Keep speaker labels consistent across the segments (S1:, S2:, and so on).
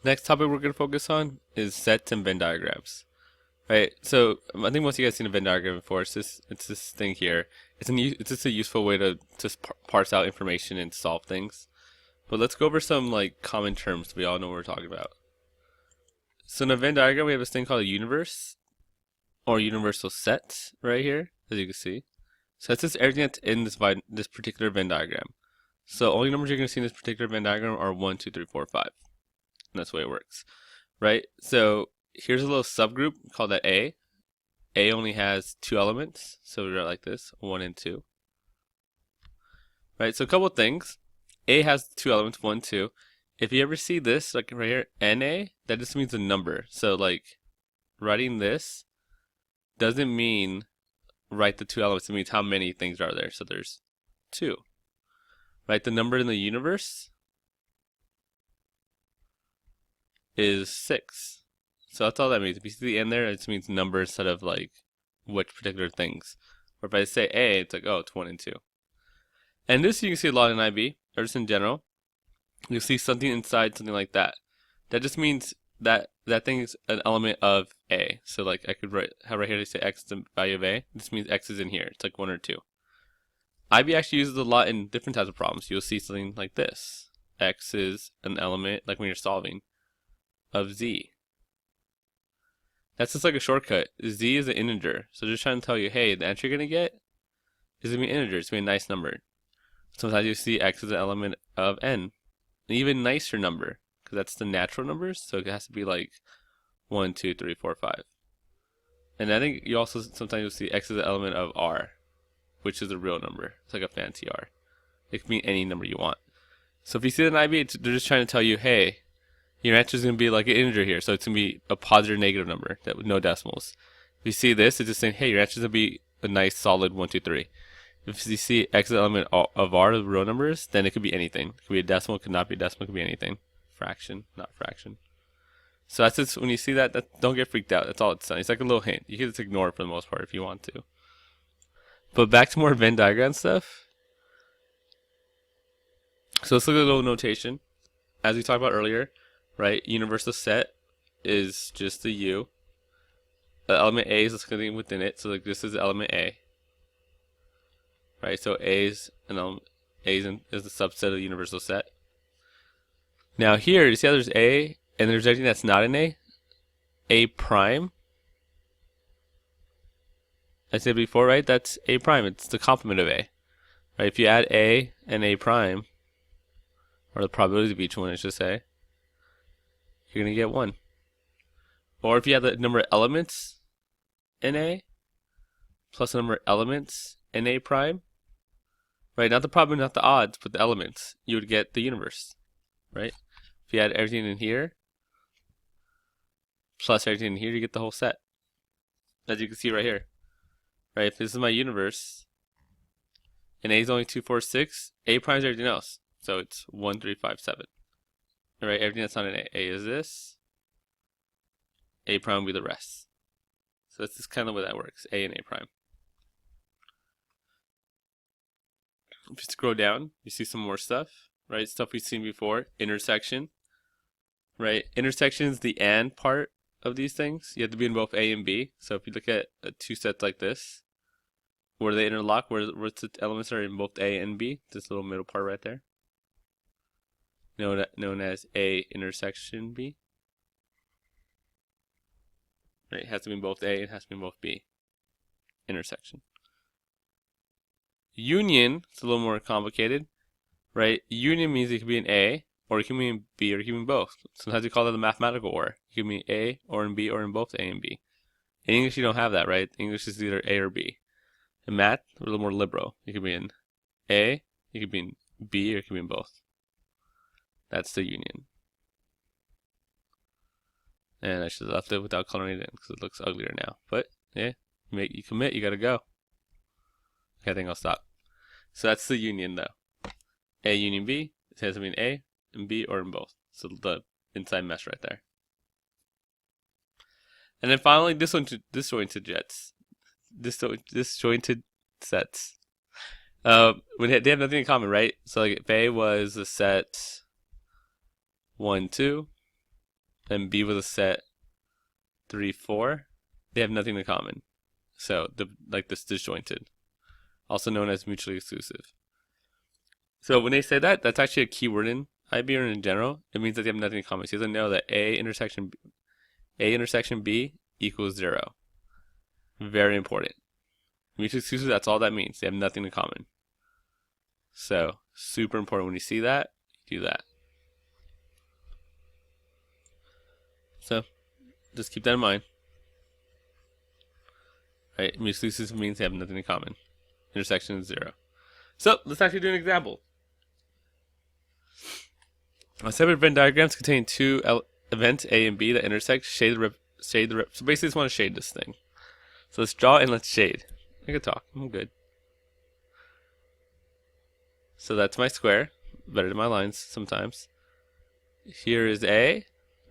S1: Next topic we're going to focus on is sets and Venn diagrams. Right. So I think most of you guys seen a Venn diagram before. It's this thing here. It's just a useful way to just parse out information and solve things. But let's go over some like common terms so we all know what we're talking about. So in a Venn diagram, we have this thing called a universe or universal set right here, as you can see. So that's just everything that's in this particular Venn diagram. So only numbers you're going to see in this particular Venn diagram are 1, 2, 3, 4, 5. And that's the way it works, right? So here's a little subgroup called that A. A only has two elements, so we write like this, 1 and 2. Right, so a couple of things. A has two elements, 1, 2. If you ever see this, like right here, NA, that just means a number. So like writing this doesn't mean write the two elements, it means how many things are there. So there's 2. Right, the number in the universe is 6. So that's all that means. If you see the end there, it just means number instead of like which particular things. Or if I say A, it's like, oh, it's 1 and 2. And this you can see a lot in IB, or just in general. You'll see something inside something like that. That just means that that thing is an element of A. So like I could have right here to say X is the value of A. This means X is in here. It's like 1 or 2. IB actually uses it a lot in different types of problems. You'll see something like this. X is an element, like when you're solving, of Z. That's just like a shortcut. Z is an integer. So just trying to tell you, hey, the answer you're going to get is going to be an integer. It's going to be a nice number. Sometimes you see X as an element of N. An even nicer number, because that's the natural numbers. So it has to be like 1, 2, 3, 4, 5. And I think you also sometimes you'll see X as an element of R, which is a real number. It's like a fancy R. It can be any number you want. So if you see an IB, they're just trying to tell you, hey, your answer is going to be like an integer here. So it's going to be a positive or negative number that with no decimals. If you see this, it's just saying, hey, your answer is going to be a nice solid 1, 2, 3. If you see X as an element of R, the real numbers, then it could be anything. It could be a decimal, it could not be a decimal, it could be anything. Fraction, not fraction. So that's just, when you see that, don't get freaked out. That's all it's saying. It's like a little hint. You can just ignore it for the most part if you want to. But back to more Venn diagram stuff. So let's look at a little notation. As we talked about earlier, right? Universal set is just the U. The element A is something within it. So like this is element A. Right? So A is an element. is the subset of the universal set. Now here, you see how there's A and there's anything that's not an A? A prime. I said before, right? That's A prime. It's the complement of A. Right? If you add A and A prime, or the probability of each one, I should say, you're going to get 1. Or if you have the number of elements in A plus the number of elements in A prime, right? Not the problem, not the odds, but the elements, you would get the universe, right? If you add everything in here plus everything in here, you get the whole set. As you can see right here, right? If this is my universe and A is only 2, 4, 6, A prime is everything else. So it's 1, 3, 5, 7. All right, everything that's not an A. A is this. A prime will be the rest. So that's just kind of the way that works. A and A prime. If you scroll down, you see some more stuff, right? Stuff we've seen before. Intersection, right? Intersection is the and part of these things. You have to be in both A and B. So if you look at two sets like this, where they interlock, where the elements are in both A and B, this little middle part right there, known as A intersection B. Right? It has to be in both A, it has to be in both B. Intersection. Union, it's a little more complicated, right? Union means it can be an A, or it can be in B, or it can be in both. Sometimes we call that a mathematical or. It can be A, or in B, or in both A and B. In English, you don't have that, right? English is either A or B. In math, we're a little more liberal. You could be in A, you could be in B, or you could be in both. That's the union. And I should have left it without coloring it in because it looks uglier now. But yeah, you commit, you gotta go. Okay, I think I'll stop. So that's the union though. A union B, it has to be in A, in B, or in both. So the inside mesh right there. And then finally, disjointed jets. Disjointed sets. They have nothing in common, right? So like if A was a set 1, 2, and B with a set 3, 4, they have nothing in common. So like this disjointed, also known as mutually exclusive. So when they say that, that's actually a keyword in IB or in general. It means that they have nothing in common. So you have to know that A intersection B equals 0. Very important. Mutually exclusive, that's all that means. They have nothing in common. So super important. When you see that, do that. So just keep that in mind. Right? Mutually exclusive means they have nothing in common. Intersection is 0. So let's actually do an example. Separate Venn diagrams containing two events A and B that intersect. Shade the So basically, just want to shade this thing. So let's draw and let's shade. I can talk. I'm good. So that's my square. Better than my lines sometimes. Here is A.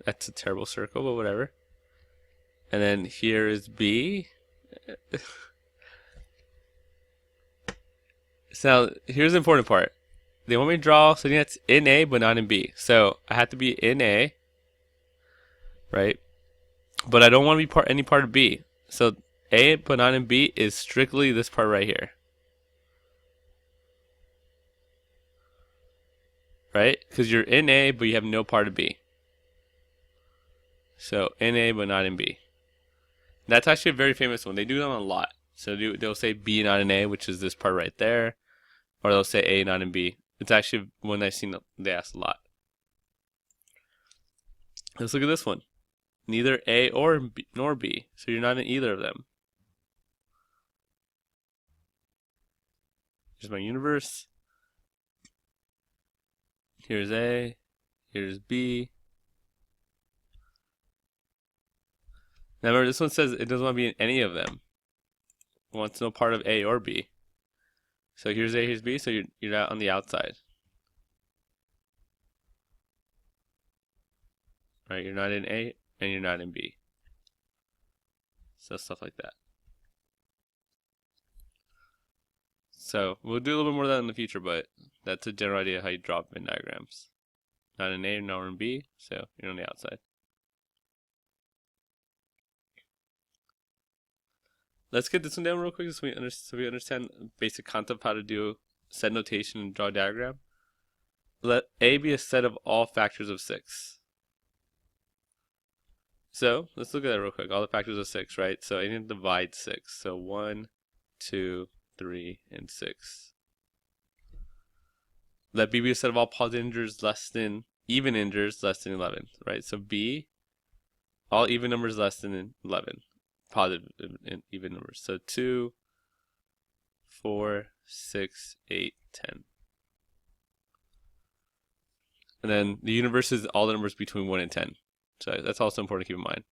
S1: That's a terrible circle, but whatever. And then here is B. So here's the important part. They want me to draw something that's in A but not in B. So I have to be in A, right? But I don't want to be any part of B. So A but not in B is strictly this part right here. Right? Because you're in A but you have no part of B. So in A but not in B. That's actually a very famous one. They do them a lot. So they'll say B not in A, which is this part right there. Or they'll say A not in B. It's actually one I've seen they ask a lot. Let's look at this one. Neither A or B, nor B. So you're not in either of them. Here's my universe. Here's A. Here's B. Now remember, this one says it doesn't want to be in any of them. It wants no part of A or B. So here's A, here's B, so you're out on the outside. Right, you're not in A and you're not in B. So stuff like that. So we'll do a little bit more of that in the future, but that's a general idea of how you draw Venn diagrams. Not in A, nor in B, so you're on the outside. Let's get this one down real quick so we understand the basic concept of how to do set notation and draw a diagram. Let A be a set of all factors of 6. So let's look at that real quick. All the factors of 6, right? So I need to divide 6. So 1, 2, 3, and 6. Let B be a set of all positive integers less than even integers less than 11, right? So B, all even numbers less than 11. Positive and even numbers. So 2, 4, 6, 8, 10. And then the universe is all the numbers between 1 and 10. So that's also important to keep in mind.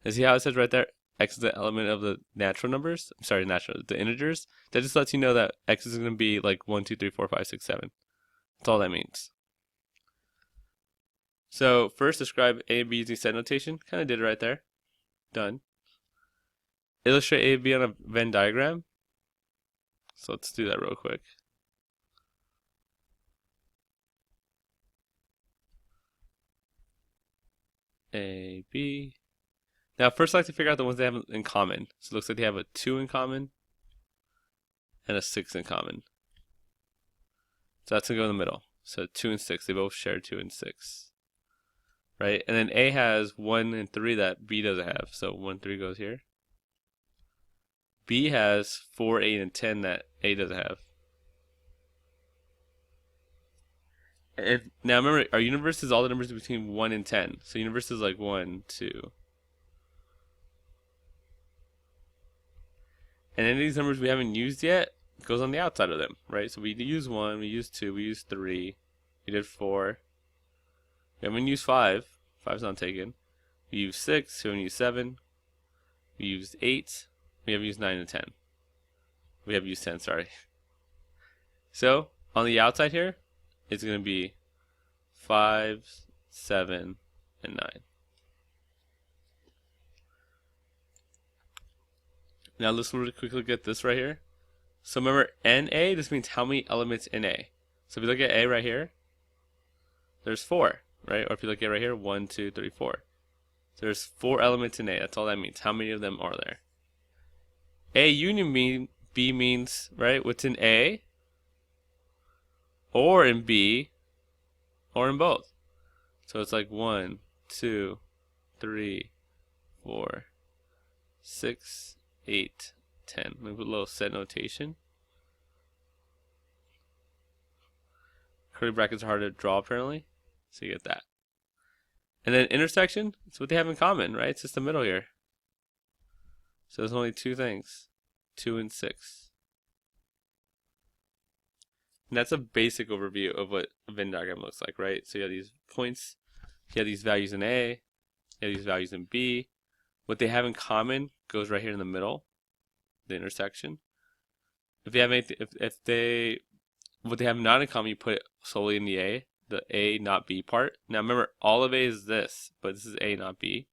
S1: And see how it says right there, x is the element of the natural numbers? I'm sorry, the integers. That just lets you know that x is going to be like 1, 2, 3, 4, 5, 6, 7. That's all that means. So first describe A and B using set notation. Kind of did it right there. Done. Illustrate A and B on a Venn diagram. So let's do that real quick. A, B. Now first I like to figure out the ones they have in common. So it looks like they have a 2 in common and a 6 in common. So that's going to go in the middle. So 2 and 6, they both share 2 and 6. Right? And then A has 1 and 3 that B doesn't have. So 1, 3 goes here. B has 4, 8, and 10 that A doesn't have. And now remember, our universe is all the numbers between 1 and 10. So universe is like 1, 2. And any of these numbers we haven't used yet goes on the outside of them, right? So we use 1, we use 2, we use 3, we did 4. We haven't used 5. 5's not taken. We use 6, we haven't used 7. We used 8. We have used 9 and 10. We have used 10, sorry. So, on the outside here, it's going to be 5, 7, and 9. Now let's really quickly look at this right here. So remember, NA, this means how many elements in A. So if you look at A right here, there's 4, right? Or if you look at right here, 1, 2, 3, 4. there's 4 elements in A. That's all that means. How many of them are there? A union B means, right, what's in A, or in B, or in both. So it's like 1, 2, 3, 4, 6, 8, 10. Let me put a little set notation. Curly brackets are hard to draw apparently, so you get that. And then intersection, it's what they have in common, right? It's just the middle here. So there's only 2 things, 2 and 6. And that's a basic overview of what a Venn diagram looks like, right? So you have these points, you have these values in A, you have these values in B. What they have in common goes right here in the middle, the intersection. If they have anything, what they have not in common, you put it solely in the A not B part. Now remember, all of A is this, but this is A not B.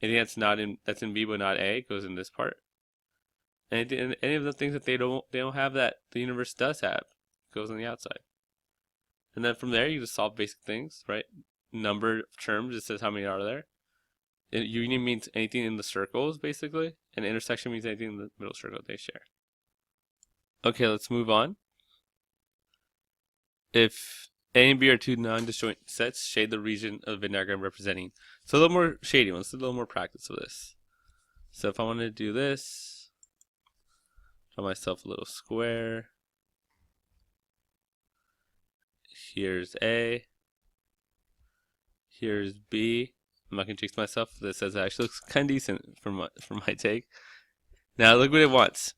S1: Anything that's in B but not A goes in this part. And any of the things that they don't have that the universe does have goes on the outside. And then from there you just solve basic things, right? Number of terms, it says how many are there. Union means anything in the circles basically, and intersection means anything in the middle circle they share. Okay, let's move on. If A and B are 2 non-disjoint sets, shade the region of the Venn diagram representing. So a little more shading, let's do a little more practice of this. So if I want to do this, draw myself a little square. Here's A. Here's B. I'm not gonna jinx myself. This says it actually looks kind of decent from my take. Now look what it wants.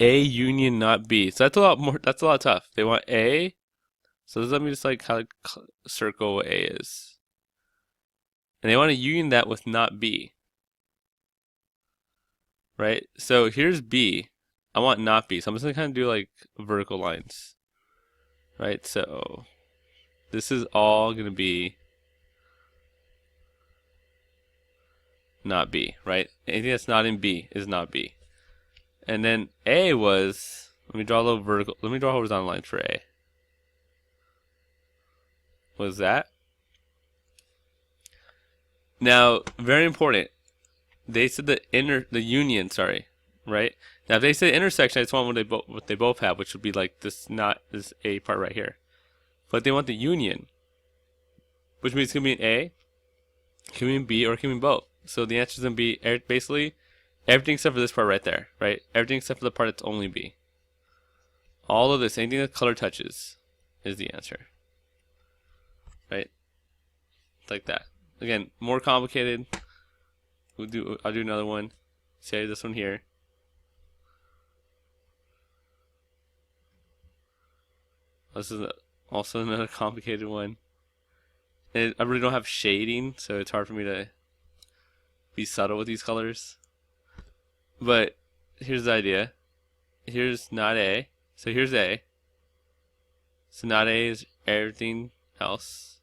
S1: A union not B. So that's a lot more. That's a lot tough. They want A. So let me just like kind of circle what A is. And they want to union that with not B. Right? So here's B. I want not B. So I'm just gonna kind of do like vertical lines. Right? So this is all gonna be not B, right? Anything that's not in B is not B. And then A was, let me draw a horizontal line for A. What was that? Now, very important. They said the union, right? Now if they say intersection, I just want what they both have, which would be like this A part right here. But they want the union, which means it can be an A, it can be in B, or it can be in both. So the answer is going to be basically everything except for this part right there, right? Everything except for the part that's only B. All of this, anything that color touches, is the answer. Right? Like that. Again, more complicated. I'll do another one. Say this one here. This is also another complicated one. And I really don't have shading, so it's hard for me to be subtle with these colors. But here's the idea. Here's not A. So here's A. So not A is everything else.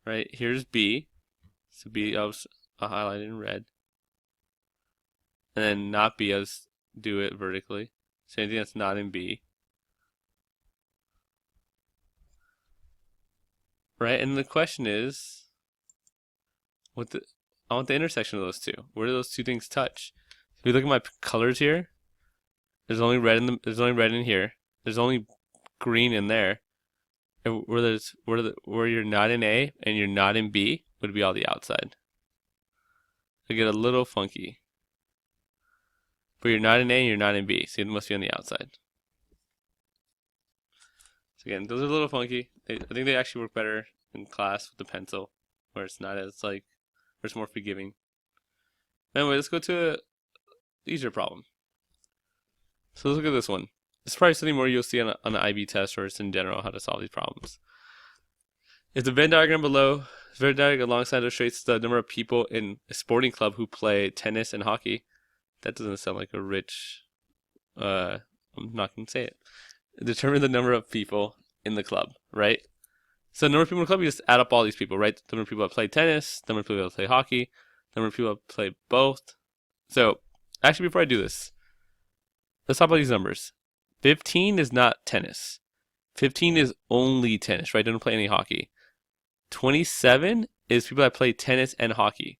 S1: Right? Here's B. So B I'll highlight it in red. And then not B, I'll just do it vertically. So anything that's not in B. Right? And the question is, I want the intersection of those two. Where do those two things touch? If you look at my colors here, there's only red in here. There's only green in there. And where you're not in A and you're not in B would be all the outside. They get a little funky. But you're not in A and you're not in B, so it must be on the outside. So again, those are a little funky. I think they actually work better in class with the pencil, where it's not as where it's more forgiving. Anyway, let's go to an easier problem. So let's look at this one. This is probably something more you'll see on an IB test or just in general how to solve these problems. If the Venn diagram below, the Venn diagram alongside illustrates the number of people in a sporting club who play tennis and hockey. That doesn't sound like a rich, I'm not going to say it. Determine the number of people in the club, right? So the number of people in the club, you just add up all these people, right? The number of people that play tennis, the number of people that play hockey, the number of people that play both. So, actually before I do this, let's talk about these numbers. 15 is not tennis. 15 is only tennis, right? They don't play any hockey. 27 is people that play tennis and hockey.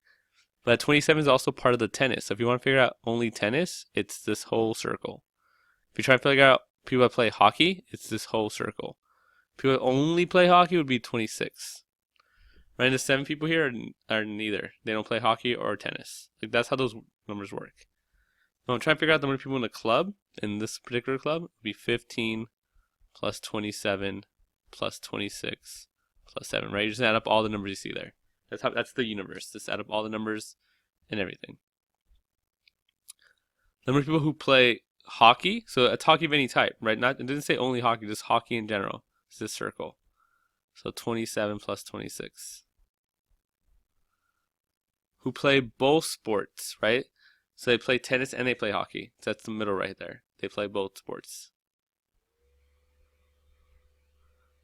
S1: But 27 is also part of the tennis. So if you want to figure out only tennis, it's this whole circle. If you try to figure out people that play hockey, it's this whole circle. People that only play hockey would be 26. Right? And the 7 people here are neither. They don't play hockey or tennis. Like that's how those numbers work. Now I'm trying to figure out the number of people in a club. In this particular club, it would be 15 plus 27 plus 26 plus 7. Right? You just add up all the numbers you see there. That's the universe. Just add up all the numbers and everything. Number of people who play hockey. So it's hockey of any type, right? It didn't say only hockey, just hockey in general. It's this circle. So 27 plus 26. Who play both sports, right? So they play tennis and they play hockey. So that's the middle right there. They play both sports.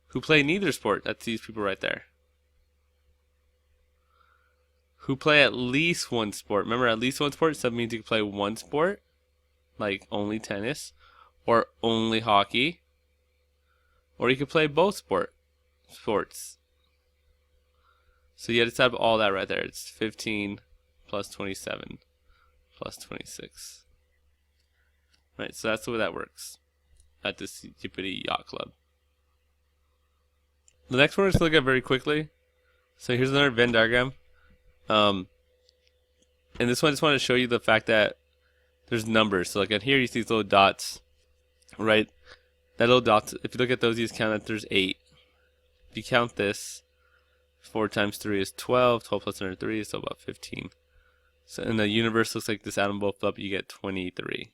S1: Who play neither sport? That's these people right there. Who play at least one sport. Remember, at least one sport, so that means you can play one sport, like only tennis, or only hockey, or you could play both sports. So you have to type all that right there. It's 15 plus 27 plus 26. Right, so that's the way that works at this Yippity Yacht Club. The next one we're going to look at very quickly. So here's another Venn diagram. And this one I just want to show you the fact that there's numbers. So like in here you see these little dots, right? That little dots, if you look at those, you just count that there's 8. If you count this, 4 times 3 is 12. 12 plus another 3 is still about 15. So in the universe looks like this atom both up, you get 23.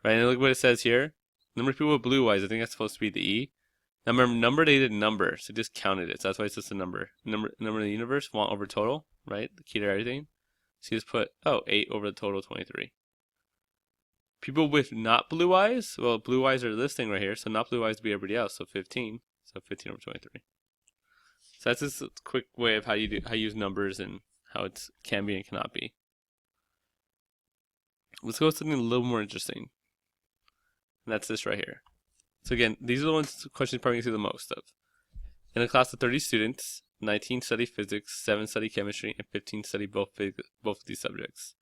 S1: Right, and look what it says here. Number of people with blue eyes, I think that's supposed to be the E. Now remember, number they did number, so just counted it. So that's why it's just a number. Number in the universe, 1 over total, right? The key to everything. So you just put, 8 over the total, 23. People with not blue eyes, well, blue eyes are this thing right here. So not blue eyes would be everybody else, so 15. So 15 over 23. So that's just a quick way of how you use numbers and how it can be and cannot be. Let's go with something a little more interesting. And that's this right here. So again, these are the questions you're probably going to see the most of. In a class of 30 students, 19 study physics, 7 study chemistry, and 15 study both of these subjects.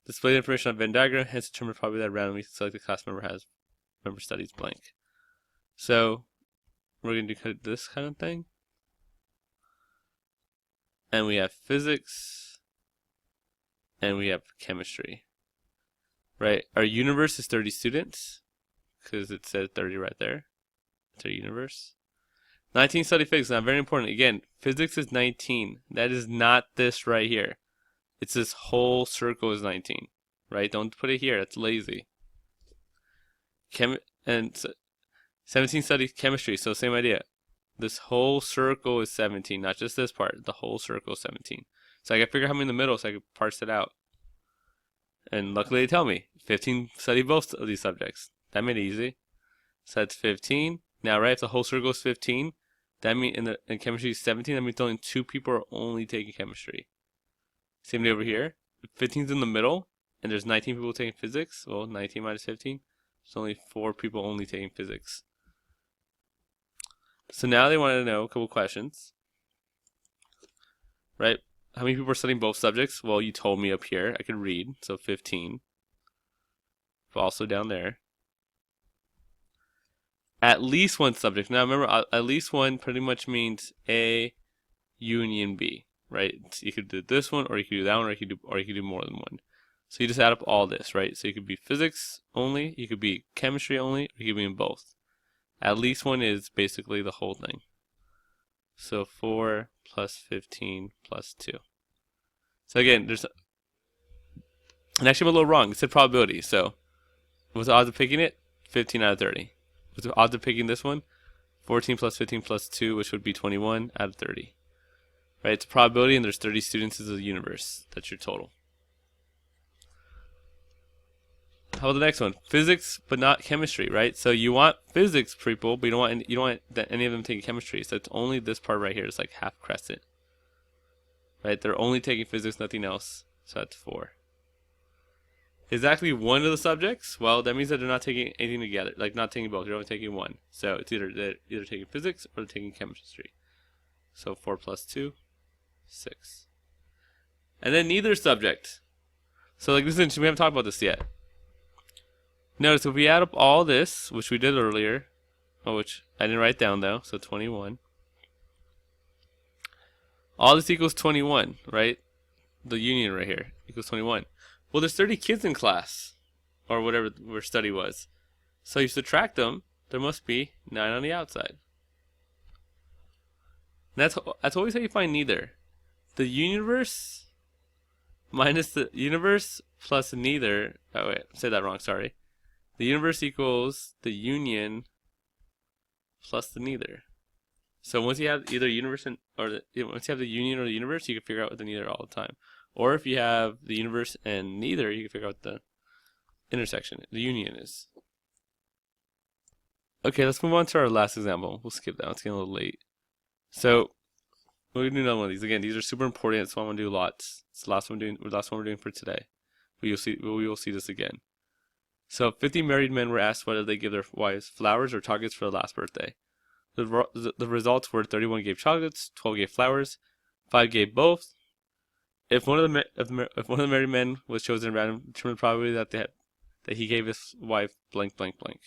S1: Display the information on Venn diagram, hence determine probably that randomly selected class member studies blank. So we're going to do this kind of thing. And we have physics, and we have chemistry. Right? Our universe is 30 students, because it says 30 right there. It's our universe. 19 study physics. Now, very important. Again, physics is 19. That is not this right here. It's this whole circle is 19. Right? Don't put it here. That's lazy. And 17 study chemistry. So same idea. This whole circle is 17. Not just this part. The whole circle is 17. So I got to figure out how many in the middle so I could parse it out. And luckily they tell me. 15 study both of these subjects. That made it easy. So that's 15. Now, right, if the whole circle is 15, that means in chemistry is 17. That means only 2 people are only taking chemistry. Same thing over here. If 15 is in the middle, and there's 19 people taking physics, well, 19 minus 15, there's only 4 people only taking physics. So now they wanted to know a couple questions. Right? How many people are studying both subjects? Well, you told me up here. I could read. So 15. But also down there. At least one subject. Now remember, at least one pretty much means A union B, right? So you could do this one, or you could do that one, or you could do more than one. So you just add up all this, right? So you could be physics only, you could be chemistry only, or you could be in both. At least one is basically the whole thing. So 4 plus 15 plus 2. So again, and actually I'm a little wrong. It said probability. So what's the odds of picking it? 15 out of 30. What's the odds of picking this one? 14 plus 15 plus 2, which would be 21 out of 30. Right? It's a probability, and there's 30 students in the universe. That's your total. How about the next one? Physics, but not chemistry, right? So you want physics people, but you don't want any of them taking chemistry. So it's only this part right here. It's like half crescent. Right? They're only taking physics, nothing else. So that's 4. is actually one of the subjects, well, that means that they're not taking anything together, like not taking both. They're only taking one. So it's either they're either taking physics or they're taking chemistry. So 4 plus 2, 6. And then neither subject. So like this is interesting. We haven't talked about this yet. Notice if we add up all this, which we did earlier, which I didn't write down though, so 21. All this equals 21, right? The union right here equals 21. Well, there's 30 kids in class, or whatever where study was. So you subtract them, there must be 9 on the outside. And that's always how you find neither. The universe minus the universe plus neither. Oh wait, I said that wrong. Sorry. The universe equals the union plus the neither. So once you have either universe once you have the union or the universe, you can figure out what the neither all the time. Or if you have the universe and neither, you can figure out what the intersection, the union is. Okay, let's move on to our last example. We'll skip that. It's getting a little late. So we're gonna do another one of these. Again, these are super important. It's one I'm gonna do lots. It's the last one we're doing for today. We will see this again. So 50 married men were asked whether they give their wives flowers or chocolates for the last birthday. The results were 31 gave chocolates, 12 gave flowers, 5 gave both. If one of the married men was chosen at random, determine the probability that he gave his wife blank blank blank.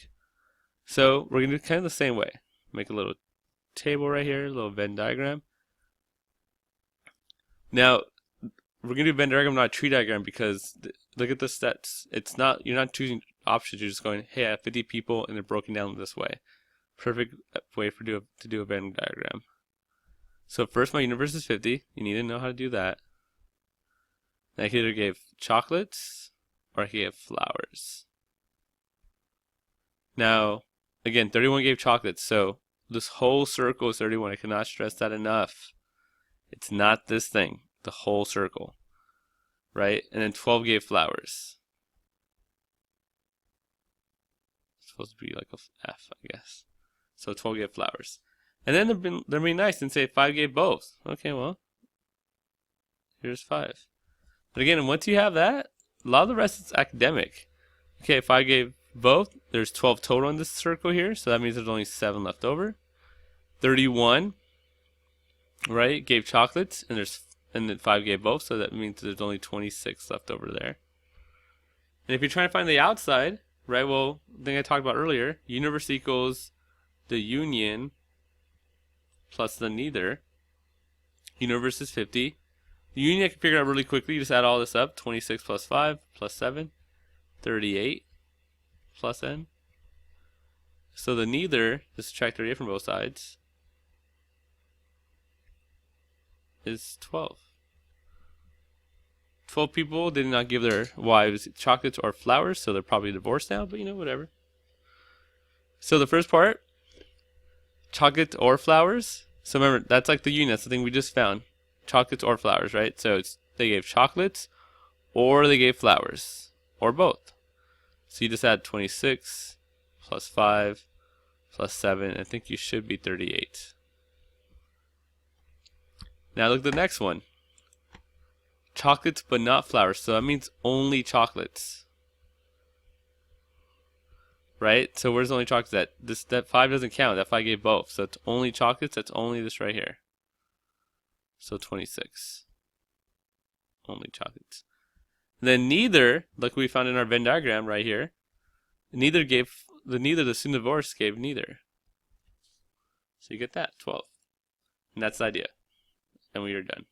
S1: So we're gonna do kind of the same way. Make a little table right here, a little Venn diagram. Now we're gonna do a Venn diagram, not a tree diagram, because look at the stats. You're not choosing options. You're just going, hey, I have 50 people, and they're broken down this way. Perfect way to do a Venn diagram. So first, my universe is 50. You need to know how to do that. I either gave chocolates or I gave flowers. Now, again, 31 gave chocolates, so this whole circle is 31. I cannot stress that enough. It's not this thing, the whole circle, right? And then 12 gave flowers. It's supposed to be like a F, I guess. So 12 gave flowers. And then they're being nice and say 5 gave both. Okay, well, here's 5. But again, once you have that, a lot of the rest is academic. Okay, if I gave both, there's 12 total in this circle here, so that means there's only 7 left over. 31, right, gave chocolates, and then 5 gave both, so that means there's only 26 left over there. And if you're trying to find the outside, right, well, the thing I talked about earlier, universe equals the union plus the neither. Universe is 50. The union I can figure out really quickly. You just add all this up. 26 plus 5 plus 7. 38 plus n. So the neither, just subtract 38 from both sides, is 12. 12 people did not give their wives chocolates or flowers, so they're probably divorced now, but whatever. So the first part, chocolate or flowers. So remember, that's like the union. That's the thing we just found. Chocolates or flowers, right? So they gave chocolates or they gave flowers or both. So you just add 26 plus 5 plus 7. I think you should be 38. Now look at the next one. Chocolates but not flowers. So that means only chocolates. Right? So where's the only chocolates at? That 5 doesn't count. That 5 gave both. So it's only chocolates. That's only this right here. So 26. Only chocolates. Then neither, like we found in our Venn diagram right here, the soon divorced gave neither. So you get that, 12. And that's the idea. And we are done.